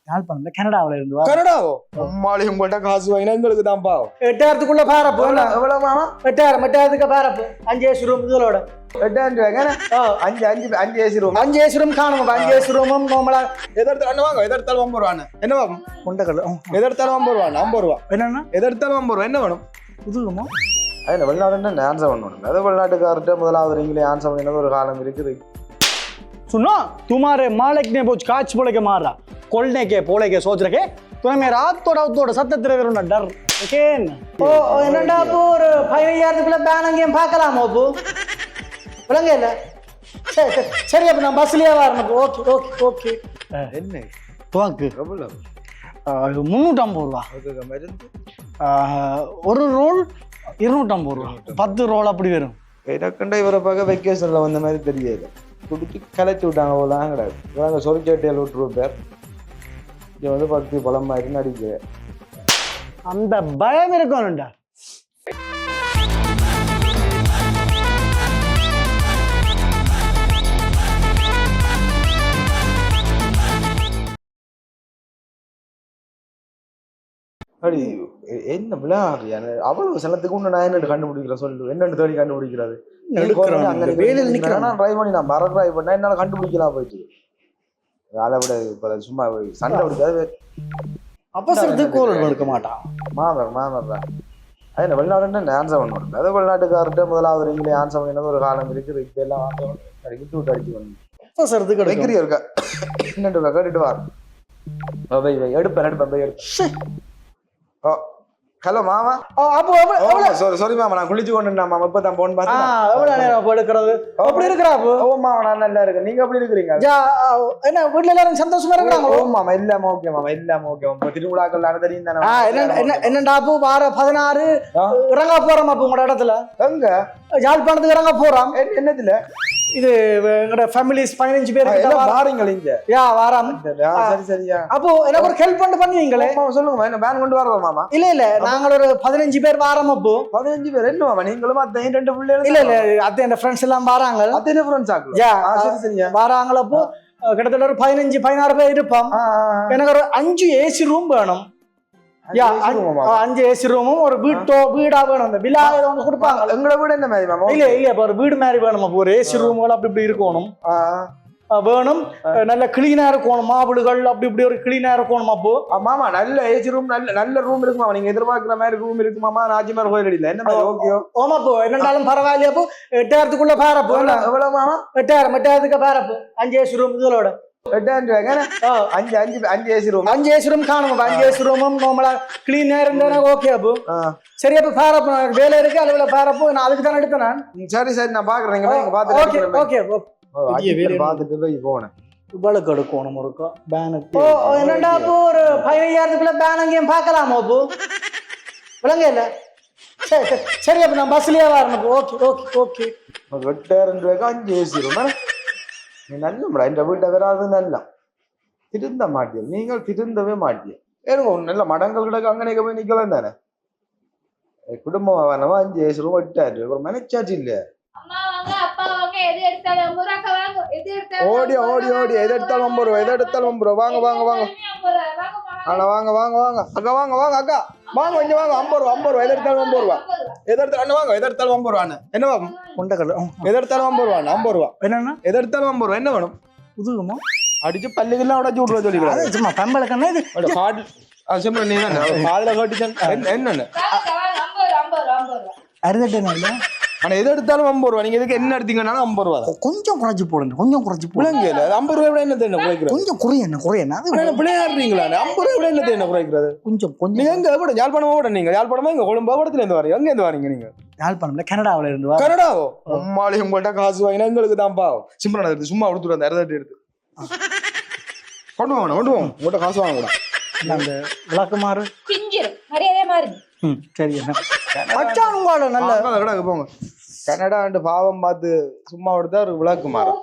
யாழ்ப்பாணம்ல கனடாவில இருந்து கனடாவோ அம்மாளி உங்கள்கிட்ட காசு வாங்கினா எங்களுக்கு தான் பாவம் 8000க்குள்ள பாரப்பு எவ்வளவு மாமா 8000 பாரப்பு 5 ஏசி ரூம் இதுகளோட 8000 அஞ்சு ஏசி ரூம் 5 ஏசி ரூம் காணுங்க 5 ஏசி ரூமும் நம்மள எதெடுத்தாலும் வாங்க எதெடுத்தாலும் 50 ரூபான்னு என்ன பாப்போம் கொண்டக்கடல எதெடுத்தாலும் 50 ரூபா 50 ரூபா என்னன்னா எதெடுத்தாலும் 50 ரூபா என்ன வேணும் புதுமா அதில் வெளிநாடுன்னு ஆன்சர் பண்ணணும் அது வெளிநாட்டுக்கார்ட்ட முதலாவது நீங்களே ஆன்சர் பண்ணினது ஒரு காலம் இருக்குது सुनो तुम्हारे मालिक ने कुछ काच बोले के मारा खोलने के पोले के सोच रखे तुम्हें मैं रात तोड़ा सत्य तेरे डर ஓகேன் ஓ என்னடா அப்போ ஒரு 15000க்குள்ள பேனங்கேம் பார்க்கலாம் அப்போ விளங்க இல்ல சரி அப்ப நான் பஸ்லயே வரணும் ஓகே ஓகே ஓகே என்ன துவாக்கு எவ்வளவு 350 ரூபா அதுக்கு மருந்து ஒரு ரோல் 250 ரூபா 10 ரோல் அப்படி வரும் எனக்குண்டா இவரை பார்க்க வெக்கேஷன்ல வந்த மாதிரி தெரியாது குடிச்சு கலைச்சி விட்டாங்க போலாம் கிடையாது இவங்க சொரிச்சேட்டையில் விட்டுருவோம் பேர் இது வந்து 10 பழம் மாதிரி நடிக்க அந்த பயம் இருக்கணும்டா அப்படி என்ன விளையாடுறியா அவ்வளவு சிலத்துக்கு ஒன்று நான் என்ன கண்டுபிடிக்கிறேன் சொல்லு என்னென்னு தேடி கண்டுபிடிக்கிறது ட்ரை பண்ணி நான் மரம் ட்ரை பண்ணா என்னால கண்டுபிடிக்கலாம் போயிட்டு அதை விட இப்ப சும்மா சண்டை பிடிக்காது அவசரத்துக்கு கோல் எடுக்க மாட்டான் மாமர் அது என்ன வெளிநாடுன்னு ஆன்சர் பண்ணணும் அது வெளிநாட்டுக்கார்ட்ட முதலாவது நீங்களே ஆன்சர் பண்ணினது ஒரு காலம் இருக்குது இப்ப எல்லாம் விட்டு விட்டு அடிச்சு பண்ணணும் அவசரத்துக்கு வைக்கிறியா இருக்கா என்னட்டு கேட்டுட்டு வா எடுப்பேன் போய் எடுப்பேன் ஓ ஹலோ மாமா சாரி மாமா நான் குளிச்சு கொண்டு மாமா இப்பதான் போன் பார்த்தேன் எடுக்கிறது அப்படி இருக்கிறாப்பு ஓ மாமா நான் நல்லா இருக்கேன் நீங்க எப்படி இருக்கிறீங்க என்ன வீட்டுல எல்லாரும் சந்தோஷமா இருக்கிறாங்க ஓ மாமா இல்லாம ஓகே மாமா திருவிழாக்கள் நடந்தறியும் தானே என்னண்டாப்பு வார 16 இறங்க போறோம் அப்ப உங்களோட இடத்துல எங்க யாழ்ப்பாணத்துக்கு இறங்க போறோம் என்னதுல இது எங்கட ஃபேமிலிஸ் 15 பேர் வாரீங்க இங்க வாரம் சரி சரியா அப்போ எனக்கு ஒரு ஹெல்ப் பண்ணுவீங்களே சொல்லுங்க என்ன வேன் கொண்டு வரவா மாமா இல்ல நாங்கள் ஒரு 15 பேர் வாரம் அப்போ 15 பேர் என்ன மாமா நீங்களும் அத்தை 2 பிள்ளைகள் இல்ல அத்தை என் ஃப்ரெண்ட்ஸ் எல்லாம் வராங்க அத்தை ஃப்ரெண்ட்ஸ் ஆகல சரி சரியா வராங்க அப்போ கிட்டத்தட்ட ஒரு 15-16 பேர் இருப்போம் எனக்கு ஒரு 5 ஏசி ரூம் வேணும் 5 ஏசி ரூமும் ஒரு வீடா வேணும் அந்த விழா ஒன்று கொடுப்பாங்க எங்களோட வீடு என்ன மாதிரி மாமா இல்ல ஒரு வீடு மாதிரி வேணும் ஒரு ஏசி ரூம்கள் அப்படி இப்படி இருக்கணும் வேணும் நல்ல கிளீனா இருக்கணும் மாவுளுகள் அப்படி இப்படி ஒரு கிளீனா இருக்கணும் அப்போ மாமா நல்ல ஏசி ரூம் நல்ல ரூம் இருக்குமா நீங்க எதிர்பார்க்கிற மாதிரி ரூம் இருக்குமாமா ராஜ்மார் கோயில் அடியில என்ன மாதிரி ஓகே ஓமா போ என்னண்டாலும் பரவாயில்லையா அப்போ 8000க்குள்ள பாரப்போ எவ்வளவு மாமா 8000க்கு பாரப்போ 5 ஏசி ரூம் இதுகளோட 8000 5 ஏசி ரூம் 5 ஏசி ரூம் காணுங்க 5 ஏசி ரூமும் நம்மள கிளீனா இருந்தா ஓகே அப்போ சரி அப்ப பாரப்போ வேலை இருக்கு அளவுல பாரப்போ நான் அதுக்கு தான் எடுத்தேன் நான் சரி சரி நான் பாக்குறேன் நீங்க பாத்துட்டு ஓகே பாத்துட்டு போய் போனேன் இவ்வளவு எடுக்கணும் இருக்கும் பேனுக்கு என்னடா அப்போ ஒரு 15000க்குள்ள பேனங்கேம் பார்க்கலாமா அப்போ விளங்க இல்ல சரி அப்ப நான் பஸ்லயே வரணும் okay okay okay 8000 5 AC room நீ நல்ல இந்த வீட்டை வராது நல்லா திருந்த மாட்டியம் நீங்கள் திருந்தவே மாட்டியம் ஏனுங்க நல்ல மடங்கள் கிடக்கு அங்கே போய் நிக்கலாம் தானே குடும்பம் வேணவா 5 ஏசி ரூம் 8000 ஒரு மனச்சாச்சு இல்ல ஓடி எது எடுத்தாலும் 50 ரூபா எது எடுத்தாலும் 50 ரூபா வாங்க ஆனா வாங்க அக்கா வாங்க அக்கா வாங்க கொஞ்சம் வாங்க 50 ரூபா எது எடுத்தாலும் 50 ரூபா எது எடுத்தாலும் வாங்க எது எடுத்தாலும் 50 ரூபான்னு என்ன வாங்க கொண்டக்கடல எது எடுத்தாலும் 50 ரூபா என்னன்னா எது எடுத்தாலும் 50 ரூபா என்ன வேணும் புதுமா அடிச்சு பல்லுக்கெல்லாம் உடச்சு விட்ருவா சொல்லிக்கலாம் சும்மா பம்பளக்கண்ணா இது சிம்ரன் நீ தானே காதுல கட்டிச்சன் என்னன்னு அறுதட்டு ஆனா எது எடுத்தாலும் 50 ரூபா நீங்க இதுக்கு என்ன எடுத்தீங்கன்னாலும் 50 ரூபா கொஞ்சம் குறைச்சு போடுங்க கொஞ்சம் குறைச்சு போடுங்க 50 ரூபாய் என்ன தேவை குறைக்கிறது கொஞ்சம் குறையண்ணா பிள்ளையாடுறீங்களா 50 ரூபாய் என்ன தேவை குறைக்கிறது கொஞ்சம் நீங்க எங்க விட யாழ்ப்பாணமா விட நீங்க யாழ்ப்பாணமா இங்க கொழும்பு இடத்துல இருந்து வரீங்க எங்க இருந்து வரீங்க நீங்க யாழ்ப்பாணம்ல கனடாவில இருந்து கனடாவோ அம்மாளி உங்கள்கிட்ட காசு வாங்கினா எங்களுக்கு தான் பாவம் சிம்பிளா எடுத்து சும்மா கொடுத்துரு அந்த அறுதட்டு எடுத்து கொண்டு வாங்க உங்கள்கிட்ட காசு வாங்க கூட அந்த விளக்குமாறு சரி நல்ல போங்க கனடா பாவம் பார்த்து சும்மா எடுத்தா ஒரு விளக்கு மாறும்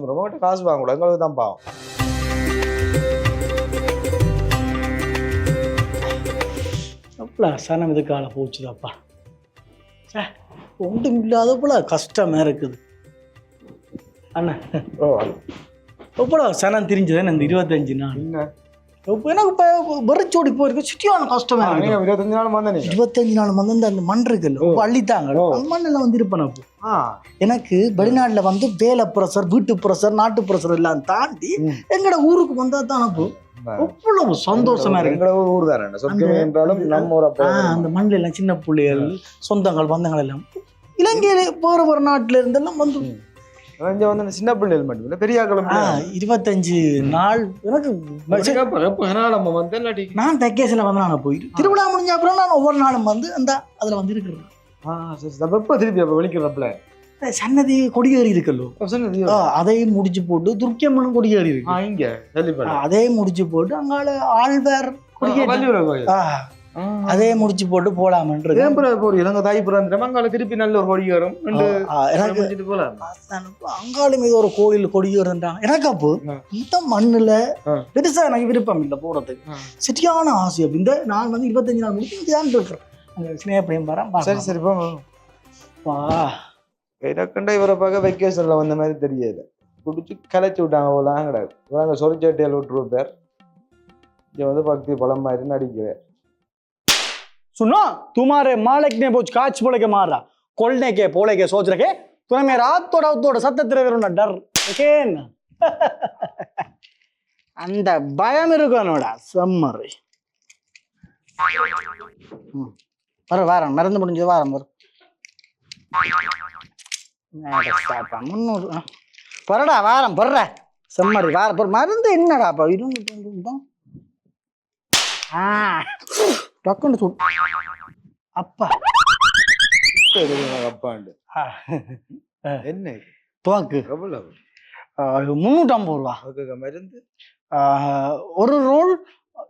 ரொம்ப காசு வாங்க கூட எங்களுக்கு தான் பாவம் சனம் இதுக்கால போச்சுதாப்பா ஒன்றும் இல்லாத போல கஷ்டமா இருக்குது அண்ணா எவ்வளோ சனம் தெரிஞ்சது இந்த 25 நாள் என்ன இப்போ எனக்கு இப்போ வெறிச்சோடி போயிருக்கு சுற்றியான கஷ்டமா இருக்கு. நீங்க 25 நாள் வந்தீங்க 25 நாள் வந்து அந்த மண் இருக்குல்ல இப்போ அள்ளித்தாங்க அந்த மண்ணில் வந்து இருப்பேன் அப்போ எனக்கு வெளிநாட்டுல வந்து வேலை ப்ரெஷர் வீட்டு ப்ரெஷர் நாட்டு ப்ரெஷர் எல்லாம் தாண்டி எங்கட ஊருக்கு வந்தா தான் அப்போ அவ்வளவு சந்தோஷமா இருக்கு. எங்களோட ஊர் தானே சொர்க்கமே என்றாலும் நம்ம ஊரை அந்த மண்ணில் எல்லாம் சின்ன பிள்ளைகள் சொந்தங்கள் பந்தங்கள் எல்லாம் இலங்கையில போற நாட்டுல இருந்தெல்லாம் வந்து இங்க வந்து சின்ன பிள்ளைகள் மட்டும் இல்ல பெரிய ஆட்களும் 25 நாள் எனக்கு நம்ம வந்து நான் தைக்கேசில வந்து நான் போயிட்டு திருவிழா முடிஞ்ச அப்புறம் நான் ஒவ்வொரு நாளும் வந்து அந்த அதுல வந்து இருக்கிறேன். எப்ப திருப்பி அப்ப வெளிக்கிறப்பல சன்னதி கொடியேறி இருக்கல்லோ அதையும் முடிச்சு போட்டு துர்க்கியம்மனும் கொடியேறி இருக்கு இங்க அதையும் முடிச்சு போட்டு அங்கால ஆழ்வார் கொடியேறி அதே முடிச்சு போட்டு போலாமன்றது இலங்கை தாய்புரம் அங்கால திருப்பி நல்ல ஒரு கொடி வரும் அங்காலும் இது ஒரு கோயில் கொடியேறுன்றாங்க. எனக்கு அப்போ இந்த மண்ணுல பெருசா எனக்கு விருப்பம் இல்லை போறதுக்கு சரியான ஆசை. அப்ப இந்த நான் வந்து 25 நாள் முடிச்சு இங்கதான் இருக்கிறேன். சினேப்பிரியம் பாரு சரி சரி வா எனக்குண்டா இவரை பார்க்க வெக்கேஷன்ல வந்த மாதிரி தெரியல குடிச்சு கலைச்சு விட்டாங்க போலாம் கிடையாது சொரிச்சட்டியால் விட்டுருவோம் பேர் இங்க வந்து பக்தி பழம் மாதிரி நடிக்கிறேன். सुनो तुम्हारे मालिक ने वो काच बोले के मारा खोलने के पोले के सोच रखे तुम्हें मेरा तोड़ा सत्य डर ஓகேன் அந்த பயம் இருக்கணும்டா சம்மர் வாரம் மறந்து முடிஞ்சது வாரம் வரும் 300 பரடா வாரம் படுற செம்மறி வாரம் மருந்து என்னடாப்பா 200 டக்குன்னு சுட் அப்பா அப்பாண்டு என்ன துவாக்கு 350 ரூபா மருந்து ஒரு ரோல்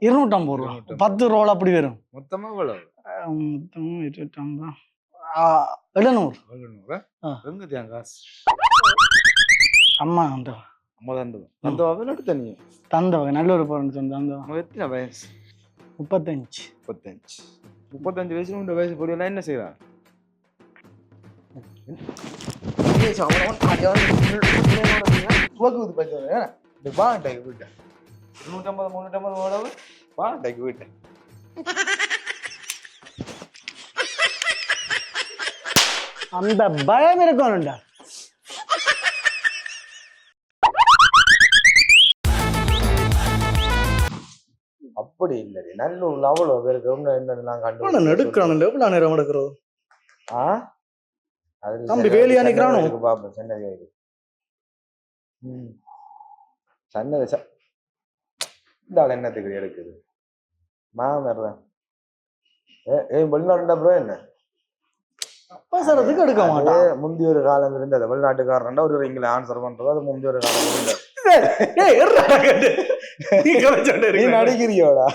250 ரூபா 10 ரோல் அப்படி வரும் மொத்தமா எவ்வளவு 700 அம்மா தந்தவங்க நல்ல ஒரு எத்தனை வயசு 35 வயசு உண்ட வயசு பொடியெல்லாம் என்ன செய்யறான் அந்த பயம் இருக்கணும்டா. அப்படி இல்லை நல்லூர்ல அவ்வளவு பேருக்கு என்னெல்லாம் கண்டு நெடுக்கணும் எவ்வளவு நேரம் எடுக்கிறது தம்பி வேலையா நிக்கிறானோ பாப்பேன் சன்னதி சன்னதி இந்த ஆள் என்னத்துக்கு எடுக்குது மாமர்தான் வெளிநாட்டுல அப்புறம் என்ன அவசரத்துக்கு எடுக்க மாட்டேன். முந்தி ஒரு காலம் இருந்தது வெளிநாட்டுக்காரன் ஒரு இங்கில ஆன்சர் பண்றது அது முந்தி ஒரு காலம் இருந்தது. நடிக்கிறியோடா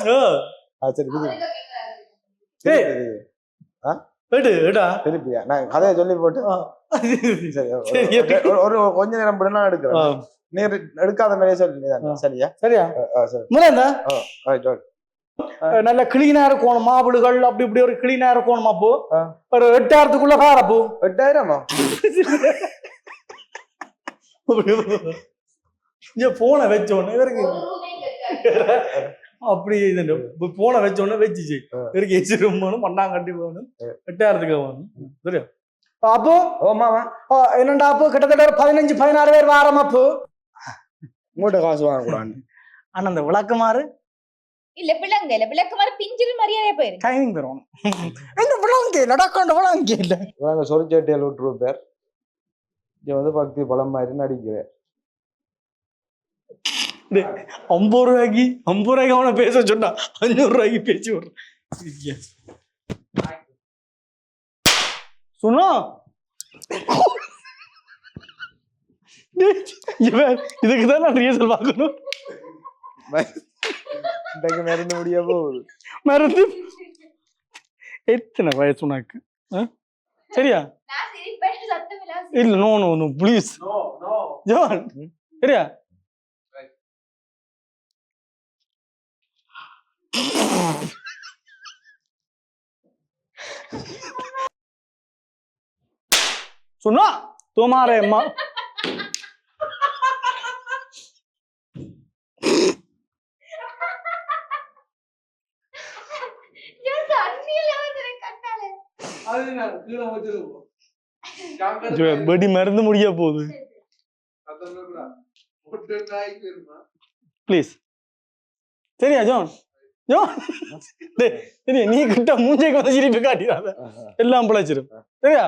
திருப்பியா நான் கதையை சொல்லி போட்டு ஒரு கொஞ்ச நேரம் படம் எடுக்கிறேன் நீர் எடுக்காத மாதிரியே சொல்லி சரியா சரியா நல்ல கிளீனா இருக்கணும் மாப்பிள்ளைகள் அப்படி இப்படி ஒரு கிளீனா இருக்கணும் அப்போ ஒரு 8000க்குள்ள காரப்போ 8000 போன வச்சோன்னு இவருக்கு அப்படி போன வச்சோன்னு வச்சுச்சு இவருக்கு ஏசி ரூம் வேணும் மண்ணாங்கட்டி வேணும் 8000க்கு வேணும் சரியா அப்போ என்னண்டா அப்போ கிட்டத்தட்ட 15-16 பேர் வாரம் அப்போ உங்கள்கிட்ட காசு வாங்கக்கூடாது ஆனா அந்த விளக்குமாறு இல்ல விளக்குமாறு பிஞ்சில் மரியாதையா போயிருக்கு டைமிங் தருவாங்க இந்த விளங்கு லடாக்காண்ட விளங்கு இல்ல நாங்க சொரிச்சட்டியால் விட்டுருவோம் பேர் இங்க வந்து பக்தி பழம் மாதிரி நடிக்கிறேன் 50 ரூபாய்க்கு அவனை பேச சொன்னா 500 ரூபாய்க்கு பேச்சு வர்றேன் சொன்னா இதுக்குதான் நான் ரியல் பார்க்கணும் மருந்து முடிய போகுது மருந்து எத்தனை வயசு உனக்கு சரியா இல்ல நோ ப்ளீஸ் ஜான் சரியா सुनो तुम्हारे வெடி மருந்து முடிய போகுது ப்ளீஸ் சரியா ஜோன் ஜோன் டேய், சரியா நீ கிட்ட மூஞ்சைக்கு வந்து சிரிப்பு காட்டிடாத எல்லாம் பிழைச்சிரும் சரியா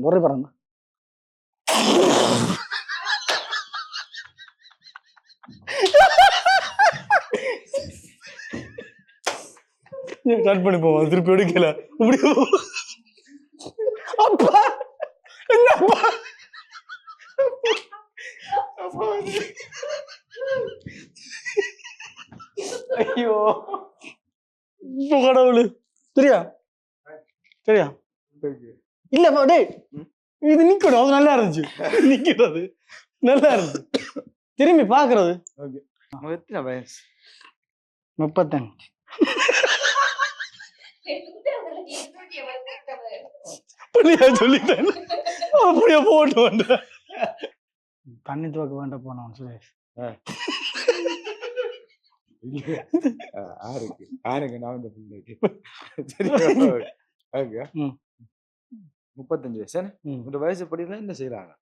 ஒரு பிறந்த கட் பண்ணி போவோம் திருப்பி எடுக்கல இப்படி அப்பா என்னப்பா ஐயோ இப்போ கடவுளு சரியா சரியா இல்ல டேய் இது நிக்கணும் அது நல்லா இருந்துச்சு நிக்கிறது நல்லா இருந்துச்சு திரும்பி பாக்குறது எத்தனை வயசு 35 அப்படியா சொல்லிட்டேன் அப்படியே போட்டு வந்த தண்ணி துவக்க வேண்ட போனோம் சுரேஷ் ஆருக்கு நான் இந்த பிள்ளைக்கு சரி ஓகே 35 வயசு உங்க வயசு படிதான் என்ன செய்யறாங்க